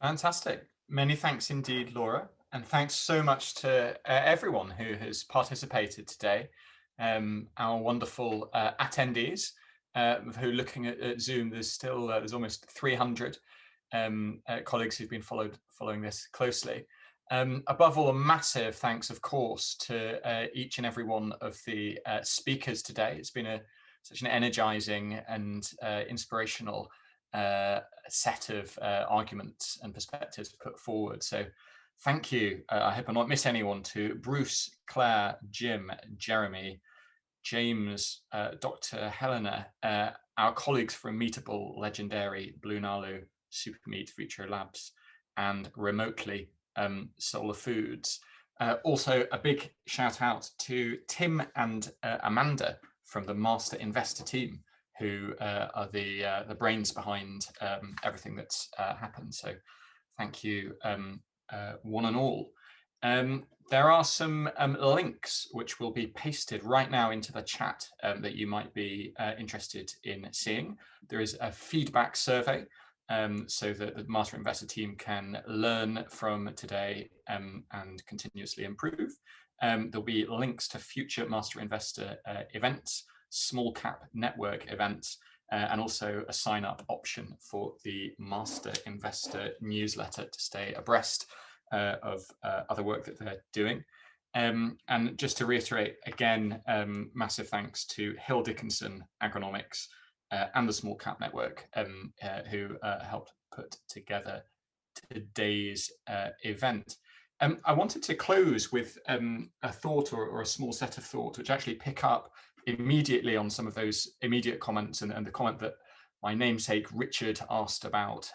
Fantastic. Many thanks indeed, Laura. And thanks so much to everyone who has participated today. Our wonderful attendees who are looking at Zoom, there's almost 300 colleagues who've been following this closely. Above all, a massive thanks, of course, to each and every one of the speakers today. It's been such an energizing and inspirational set of arguments and perspectives put forward. So thank you. I hope I not miss anyone, to Bruce, Claire, Jim, Jeremy, James, Dr. Helena, our colleagues from Meetable, Legendary, Blue Nalu, Supermeat, Future Labs, and remotely Solar Foods. Also, a big shout out to Tim and Amanda from the Master Investor team, who are the brains behind everything that's happened. So thank you, one and all. There are some links which will be pasted right now into the chat that you might be interested in seeing. There is a feedback survey so that the Master Investor team can learn from today and continuously improve. There'll be links to future Master Investor events, small cap network events, and also a sign up option for the Master Investor newsletter to stay abreast of other work that they're doing. And just to reiterate again, massive thanks to Hill Dickinson Agronomics and the Small Cap Network who helped put together today's event. I wanted to close with a thought or a small set of thoughts which actually pick up immediately on some of those immediate comments and the comment that my namesake Richard asked about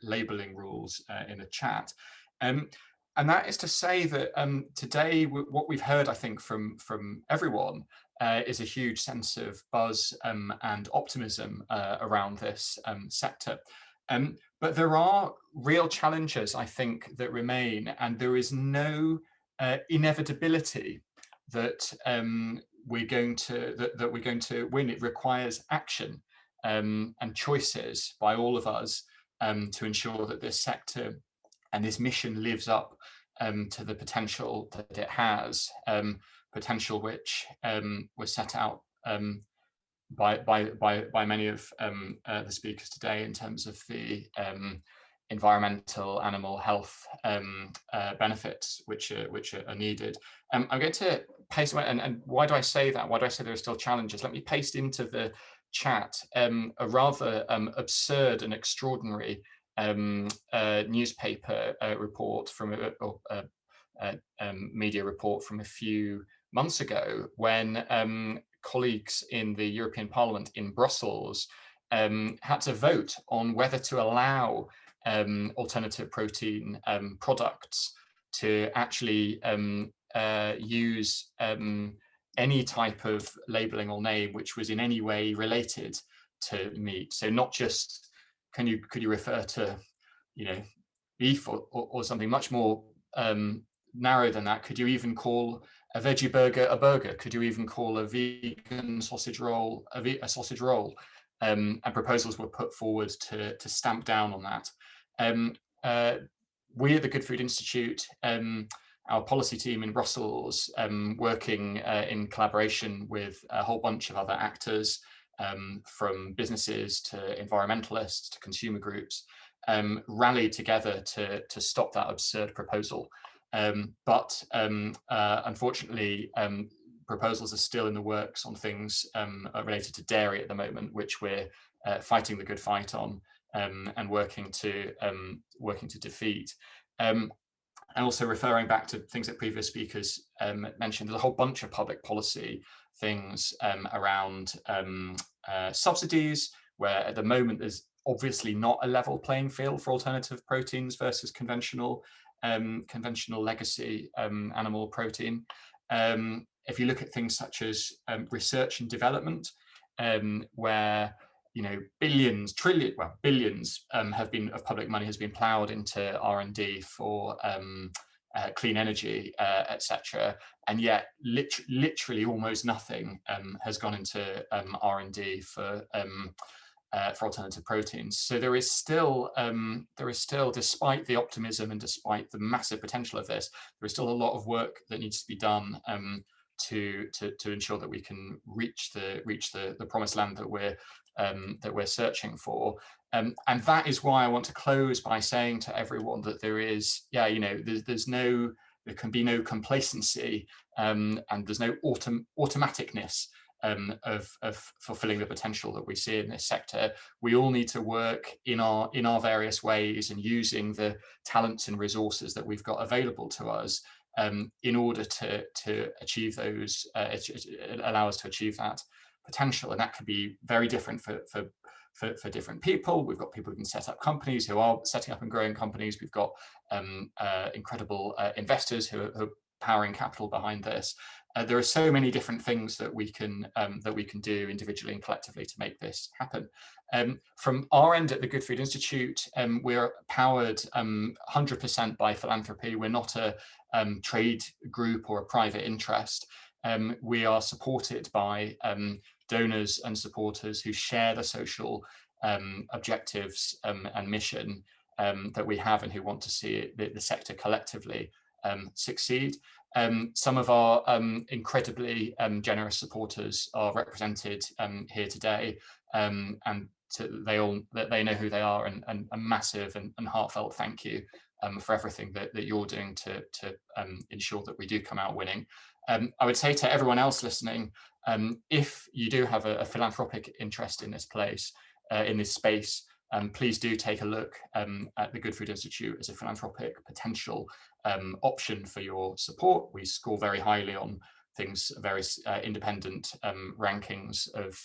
labelling rules in the chat. And that is to say that today, what we've heard, I think, from everyone is a huge sense of buzz and optimism around this sector. But there are real challenges, I think, that remain, and there is no inevitability that we're going to win. It requires action and choices by all of us to ensure that this sector and this mission lives up to the potential that it has, potential which was set out by many of the speakers today in terms of the environmental, animal health benefits which are needed. I'm going to paste, and why do I say that? Why do I say there are still challenges? Let me paste into the chat a rather absurd and extraordinary newspaper report from a media report from a few months ago, when colleagues in the European Parliament in Brussels had to vote on whether to allow alternative protein products to actually use any type of labeling or name which was in any way related to meat. So not just could you refer to, beef or something much more narrow than that? Do you even call a veggie burger a burger? Could you even call a vegan sausage roll a sausage roll? And proposals were put forward to stamp down on that. We at the Good Food Institute, our policy team in Brussels, working in collaboration with a whole bunch of other actors, from businesses to environmentalists to consumer groups, rallied together to stop that absurd proposal. But unfortunately, proposals are still in the works on things related to dairy at the moment, which we're fighting the good fight on and working to defeat. And also referring back to things that previous speakers mentioned, there's a whole bunch of public policy things around subsidies, where at the moment there's obviously not a level playing field for alternative proteins versus conventional legacy animal protein. If you look at things such as research and development, where billions of public money has been ploughed into R&D for clean energy, etc., and yet literally almost nothing has gone into R&D for for alternative proteins. So there is still, despite the optimism and despite the massive potential of this, there is still a lot of work that needs to be done to ensure that we can reach the promised land that we're searching for. And that is why I want to close by saying to everyone that there is, there can be no complacency, and there's no automaticness of fulfilling the potential that we see in this sector. We all need to work in our various ways and using the talents and resources that we've got available to us in order to achieve those, allow us to achieve that potential. And that can be very different for different people. We've got people who can set up companies, who are setting up and growing companies. We've got incredible investors who are powering capital behind this. There are so many different things that we can do individually and collectively to make this happen. From our end at the Good Food Institute, we're powered 100% by philanthropy. We're not a trade group or a private interest. We are supported by donors and supporters who share the social objectives and mission that we have, and who want to see the sector collectively succeed. Some of our incredibly generous supporters are represented here today, and they know who they are, and a massive and heartfelt thank you for everything that you're doing to ensure that we do come out winning. I would say to everyone else listening, if you do have a philanthropic interest in this place, in this space, please do take a look at the Good Food Institute as a philanthropic potential option for your support. We score very highly on things, various independent rankings of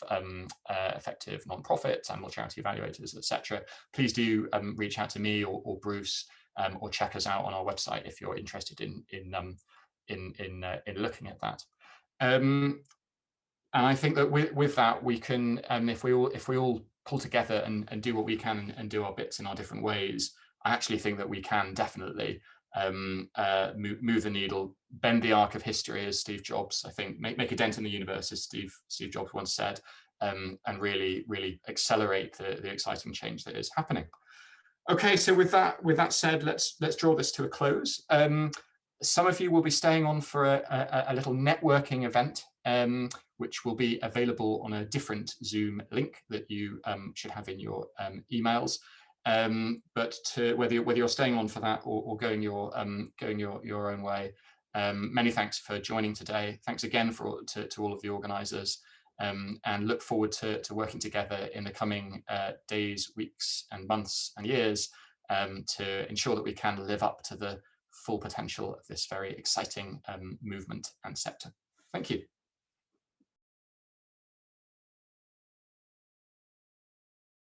effective nonprofits, animal charity evaluators, etc. Please do reach out to me or Bruce, or check us out on our website if you're interested in looking at that. And I think that with that, we can, if we all pull together and do what we can and do our bits in our different ways, I actually think that we can definitely move the needle, bend the arc of history, as Steve Jobs, I think, make a dent in the universe, as Steve Jobs once said, and really accelerate the exciting change that is happening. Okay, so with that said, let's draw this to a close. Some of you will be staying on for a little networking event, which will be available on a different Zoom link that you should have in your emails. But whether you're staying on for that or going your own way, many thanks for joining today. Thanks again to all of the organisers, and look forward to working together in the coming days, weeks, and months and years to ensure that we can live up to the full potential of this very exciting movement and sector. Thank you.